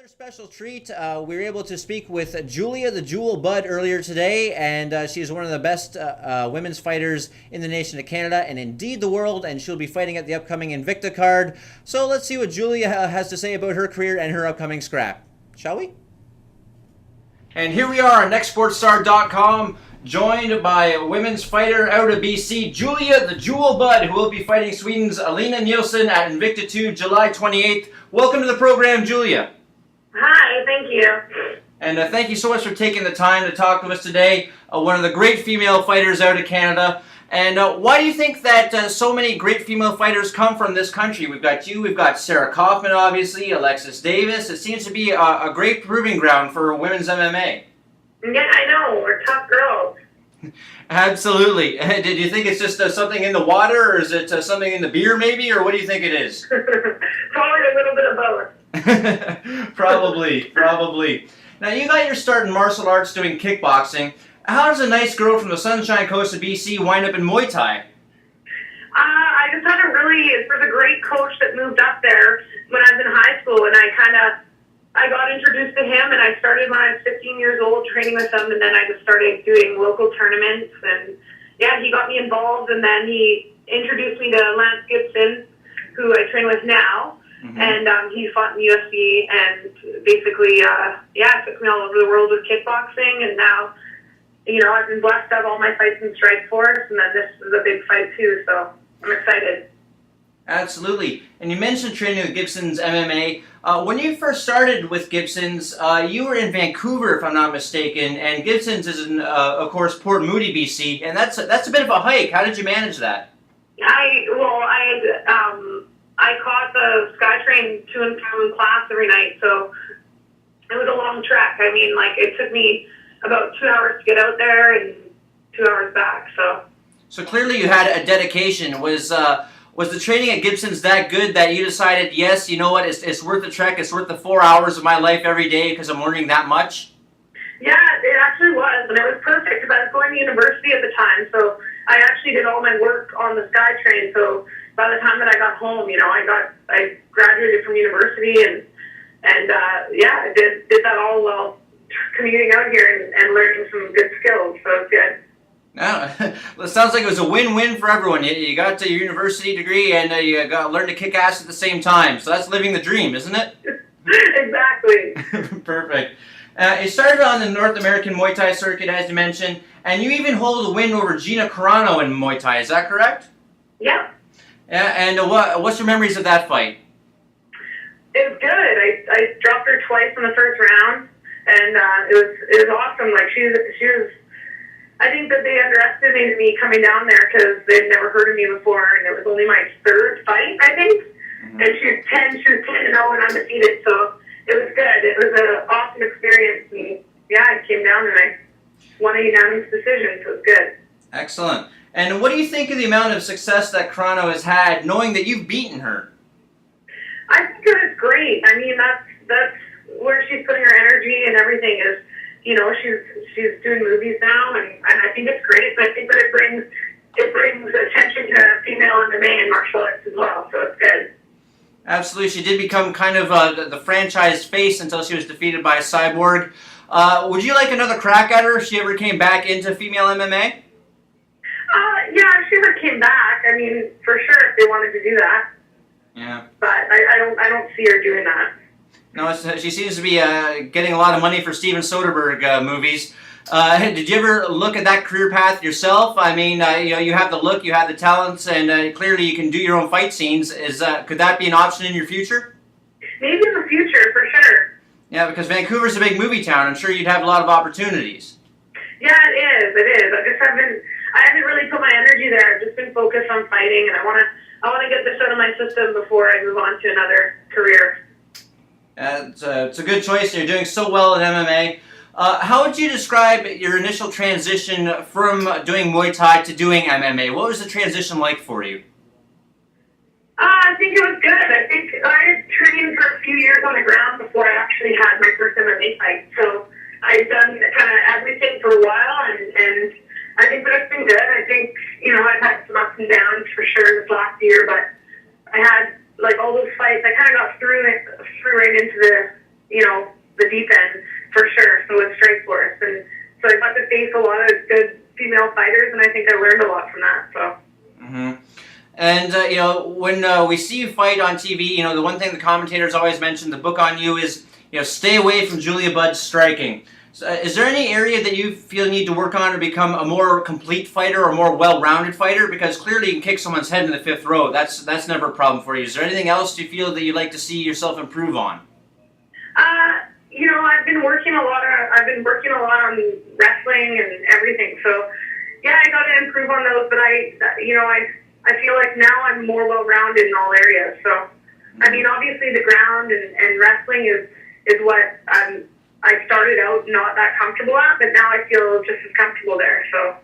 Another special treat. We were able to speak with Julia the Jewel Bud earlier today, and she's one of the best women's fighters in the nation of Canada and indeed the world, and she'll be fighting at the upcoming Invicta card. So let's see what Julia has to say about her career and her upcoming scrap. Shall we? And here we are on nextsportstar.com, joined by a women's fighter out of BC, Julia the Jewel Bud, who will be fighting Sweden's Elina Nilsson at Invicta 2, July 28th. Welcome to the program, Julia. Hi, thank you. And thank you so much for taking the time to talk to us today. One of the great female fighters out of Canada. And why do you think that so many great female fighters come from this country? We've got you, we've got Sarah Kaufman, obviously, Alexis Davis. It seems to be a great proving ground for women's MMA. Yeah, I know. We're tough girls. Absolutely. Did you think it's just something in the water, or is it something in the beer, maybe? Or what do you think it is? Probably a little bit of both. Probably. Now, you got your start in martial arts doing kickboxing. How does a nice girl from the Sunshine Coast of BC wind up in Muay Thai? I just had it was a great coach that moved up there when I was in high school, and I got introduced to him, and I started when I was 15 years old training with him, and then I just started doing local tournaments, and yeah, he got me involved, and then he introduced me to Lance Gibson, who I train with now. Mm-hmm. And he fought in the UFC, and basically, took me all over the world with kickboxing. And now, I've been blessed to have all my fights in Strikeforce, and then this is a big fight too. So I'm excited. Absolutely. And you mentioned training with Gibson's MMA. When you first started with Gibson's, you were in Vancouver, if I'm not mistaken, and Gibson's is in, of course, Port Moody, BC, and that's a bit of a hike. How did you manage that? I caught the SkyTrain to and from class every night, so it was a long trek. I mean, it took me about 2 hours to get out there and 2 hours back. So clearly you had a dedication. Was the training at Gibson's that good that you decided, yes, you know what, it's worth the trek, it's worth the 4 hours of my life every day because I'm learning that much? Yeah, it actually was, and it was perfect because I was going to university at the time, so I actually did all my work on the SkyTrain, so by the time that I got home, I graduated from university, and I did that all while commuting out here and learning some good skills, so it's good. Well, it sounds like it was a win-win for everyone. You got your university degree, and you got to learn to kick ass at the same time, so that's living the dream, isn't it? Exactly. Perfect. You started on the North American Muay Thai circuit, as you mentioned, and you even hold a win over Gina Carano in Muay Thai, is that correct? Yeah. Yeah, and what's your memories of that fight? It was good. I dropped her twice in the first round, and it was awesome. She was. I think that they underestimated me coming down there because they'd never heard of me before, and it was only my third fight, I think. Mm-hmm. And she was 10-0 and undefeated, so it was good. It was an awesome experience, and I came down and I won a unanimous decision, so it was good. Excellent. And what do you think of the amount of success that Carano has had, knowing that you've beaten her? I think it was great. I mean, that's where she's putting her energy and everything is, she's doing movies now, and I think it's great. But I think that it brings attention to female MMA and martial arts as well, so it's good. Absolutely. She did become kind of the franchise face until she was defeated by a Cyborg. Would you like another crack at her if she ever came back into female MMA? Yeah, if she ever came back, I mean, for sure, if they wanted to do that. Yeah. But I don't see her doing that. No, she seems to be getting a lot of money for Steven Soderbergh movies. Did you ever look at that career path yourself? I mean, you have the look, you have the talents, and clearly you can do your own fight scenes. Could that be an option in your future? Maybe in the future, for sure. Yeah, because Vancouver's a big movie town. I'm sure you'd have a lot of opportunities. Yeah, it is. I haven't really put my energy there. I've just been focused on fighting, and I want to get this out of my system before I move on to another career. It's a good choice. You're doing so well at MMA. How would you describe your initial transition from doing Muay Thai to doing MMA? What was the transition like for you? I think it was good. I think I had trained for a few years on the ground before I actually had my first MMA fight. So I've done kind of everything for a while, and I think that's been good. I think, I've had some ups and downs for sure this last year, but I had, all those fights, I kind of got threw right into the deep end for sure. So with Strikeforce, and so I got to face a lot of good female fighters, and I think I learned a lot from that. So. Mm-hmm. And, when we see you fight on TV, the one thing the commentators always mention, the book on you is, stay away from Julia Budd's striking. So, is there any area that you feel you need to work on to become a more complete fighter or more well-rounded fighter? Because clearly you can kick someone's head in the 5th row. That's never a problem for you. Is there anything else you feel that you'd like to see yourself improve on? I've been working a lot on wrestling and everything. So, yeah, I got to improve on those, but I feel like now I'm more well-rounded in all areas. So, I mean, obviously the ground and wrestling is what I started out not that comfortable at, but now I feel just as comfortable there. So.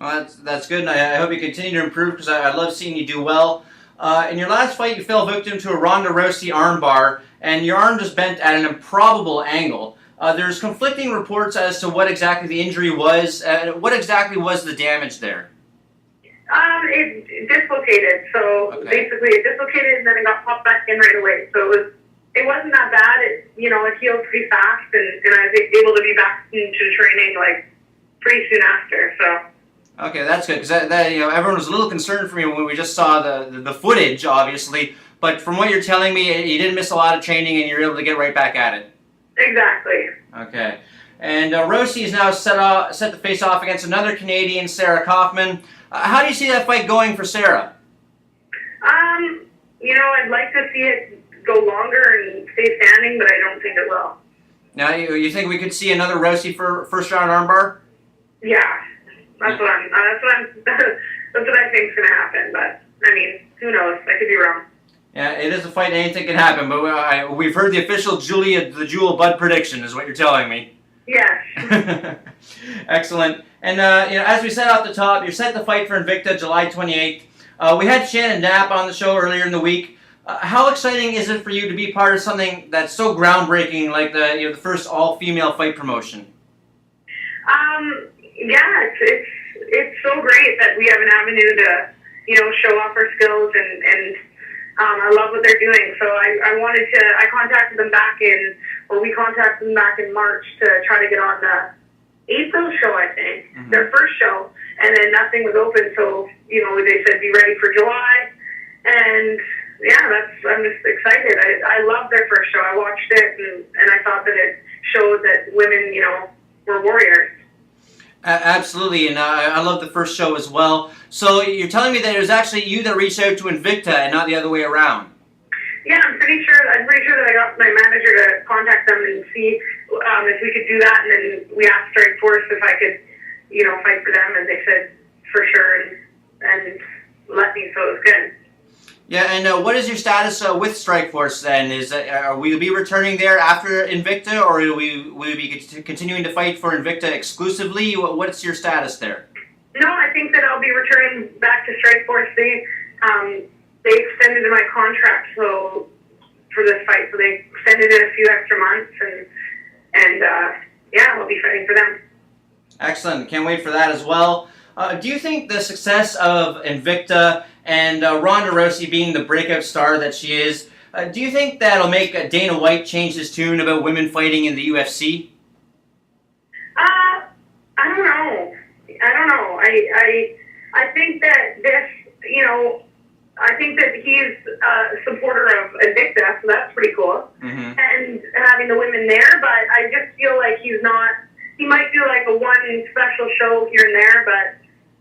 Well, that's good, and I hope you continue to improve because I love seeing you do well. In your last fight, you fell victim to a Ronda Rousey armbar, and your arm just bent at an improbable angle. There's conflicting reports as to what exactly the injury was. What exactly was the damage there? It dislocated. So basically, it dislocated and then it got popped back in right away. So it wasn't that bad. It healed pretty fast, and I was able to be back into training pretty soon after. So. Okay, that's good because everyone was a little concerned for me when we just saw the footage, obviously. But from what you're telling me, you didn't miss a lot of training and you're able to get right back at it. Exactly. Okay. And Rousey is now set to face off against another Canadian, Sarah Kaufman. How do you see that fight going for Sarah? I'd like to see it go longer and stay standing, but I don't think it will. Now, you think we could see another Rousey for first round armbar? Yeah, that's what I think's going to happen. But I mean, who knows? I could be wrong. Yeah, it is a fight. Anything can happen. But we've heard the official Julia the Jewel Budd prediction, is what you're telling me. Yes. Excellent. And, as we said off the top, you're set to fight for Invicta July 28th. We had Shannon Knapp on the show earlier in the week. How exciting is it for you to be part of something that's so groundbreaking like the first all-female fight promotion? Yeah, it's so great that we have an avenue to, show off our skills, and I love what they're doing. So I contacted them we contacted them back in March to try to get on the April show, I think, their first show, and then nothing was open. So, they said be ready for July, and yeah, I'm just excited. I loved their first show. I watched it, and I thought that it showed that women, were warriors. Absolutely, and I love the first show as well. So you're telling me that it was actually you that reached out to Invicta and not the other way around? Yeah, I'm pretty sure that I got my manager to contact them and see if we could do that, and then we asked Strikeforce if I could, fight for them, and they said for sure and let me, so it was good. Yeah, and what is your status with Strikeforce then? Will you be returning there after Invicta, or will you be continuing to fight for Invicta exclusively? What's your status there? No, I think that I'll be returning back to Strikeforce. They extended my contract for this fight, so they extended it a few extra months, and yeah, I'll be fighting for them. Excellent. Can't wait for that as well. Do you think the success of Invicta and Ronda Rousey being the breakout star that she is, do you think that'll make Dana White change his tune about women fighting in the UFC? I don't know. I think that I think that he's a supporter of Invicta, so that's pretty cool. And having the women there, but I just feel like he might do like a one special show here and there, but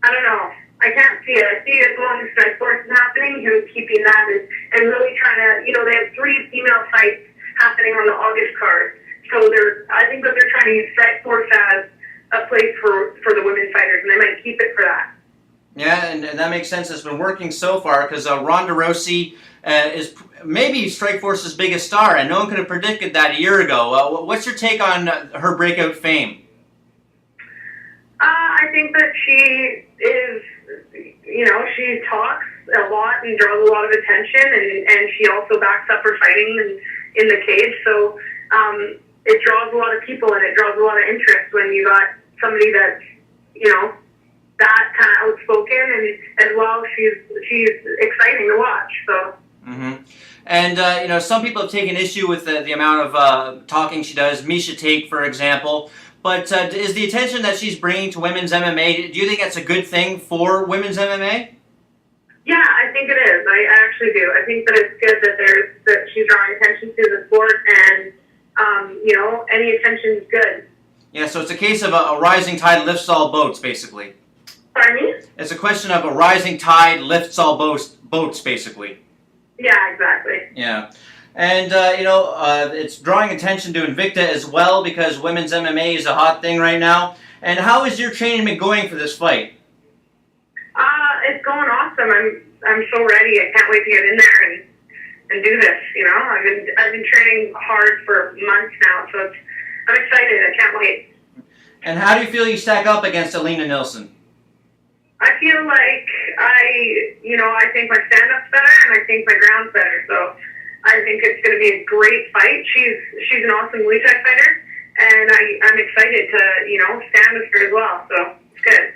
I don't know. I can't see it. I see it as long as Strikeforce is happening, him keeping that and really trying to, they have 3 female fights happening on the August card. So I think that they're trying to use Strikeforce as a place for the women fighters, and they might keep it for that. Yeah, and that makes sense. It's been working so far because Ronda Rousey is maybe Strikeforce's biggest star, and no one could have predicted that a year ago. What's your take on her breakout fame? I think that she is, she talks a lot and draws a lot of attention, and she also backs up her fighting in the cage. So it draws a lot of people, and it draws a lot of interest when you got somebody that's, that kind of outspoken, and as well, she's exciting to watch. So Mm-hmm. And, some people have taken issue with the amount of talking she does. Misha Tate, for example. But is the attention that she's bringing to women's MMA, do you think that's a good thing for women's MMA? Yeah, I think it is. I actually do. I think that it's good that she's drawing attention to the sport, and any attention is good. Yeah, so it's a case of a rising tide lifts all boats, basically. Pardon me? It's a question of a rising tide lifts all boats, basically. Yeah, exactly. Yeah. And, it's drawing attention to Invicta as well because women's MMA is a hot thing right now. And how is your training been going for this fight? It's going awesome. I'm so ready. I can't wait to get in there and do this. I've been training hard for months now, so I'm excited. I can't wait. And how do you feel you stack up against Elina Nilsson? I feel like I think my stand-up's better and I think my ground's better. So I think it's going to be a great fight. She's an awesome Muay Thai fighter, and I'm excited to stand with her as well. So it's good.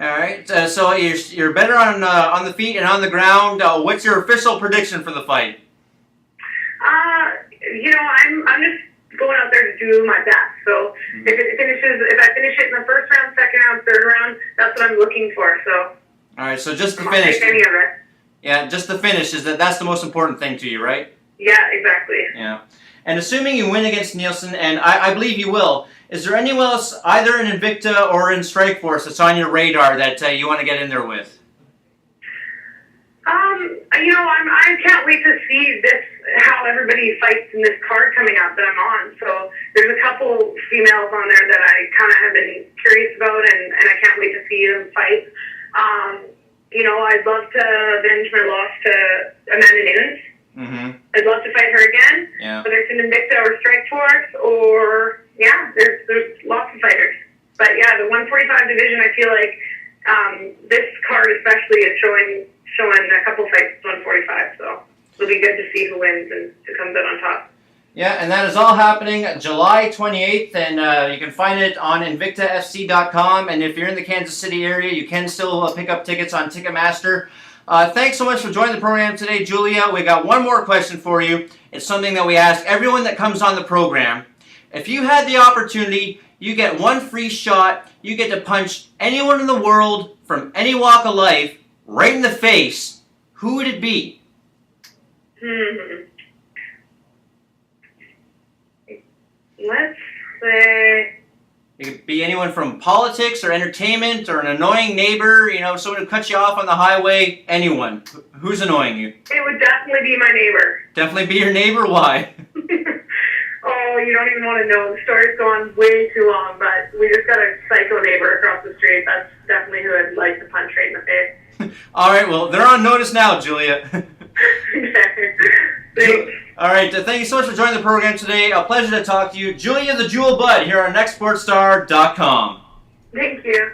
All right. So you're better on the feet and on the ground. What's your official prediction for the fight? I'm just going out there to do my best. So if I finish it in the first round, second round, third round, that's what I'm looking for. So. All right. So just the I'll finish. take any of it. Yeah, just the finish that's the most important thing to you, right? Yeah, exactly. Yeah. And assuming you win against Nielsen, and I believe you will, is there anyone else, either in Invicta or in Strikeforce, that's on your radar that you want to get in there with? I can't wait to see how everybody fights in this card coming up that I'm on. So there's a couple females on there that I kind of have been curious about, and I can't wait to see them fight. I'd love to avenge my loss to Amanda Nunes. Mm-hmm. I'd love to fight her again. Yeah. Whether it's in Invicta or Strikeforce there's lots of fighters. But yeah, the 145 division, I feel like this card especially is showing a couple fights at 145. So it'll be good to see who wins and who comes out on top. Yeah, and that is all happening July 28th, and you can find it on InvictaFC.com. And if you're in the Kansas City area, you can still pick up tickets on Ticketmaster. Thanks so much for joining the program today, Julia. We got one more question for you. It's something that we ask everyone that comes on the program. If you had the opportunity, you get one free shot. You get to punch anyone in the world from any walk of life right in the face. Who would it be? Let's say... It could be anyone from politics or entertainment or an annoying neighbor, someone who cuts you off on the highway, anyone. Who's annoying you? It would definitely be my neighbor. Definitely be your neighbor? Why? Oh, you don't even want to know. The story's gone way too long, but we just got a psycho neighbor across the street. That's definitely who I'd like to punch right in the face. All right, well, they're on notice now, Julia. Thanks. All right, thank you so much for joining the program today. A pleasure to talk to you. Julia the Jewel Bud here on NextSportsStar.com. Thank you.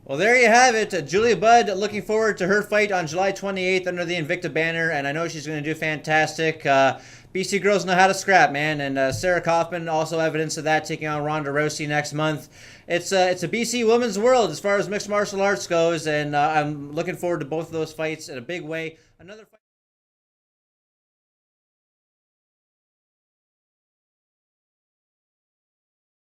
Well, there you have it. Julia Budd, looking forward to her fight on July 28th under the Invicta banner, and I know she's going to do fantastic. BC girls know how to scrap, man, and Sarah Kaufman, also evidence of that, taking on Ronda Rousey next month. It's a BC women's world as far as mixed martial arts goes, and I'm looking forward to both of those fights in a big way. Another fight.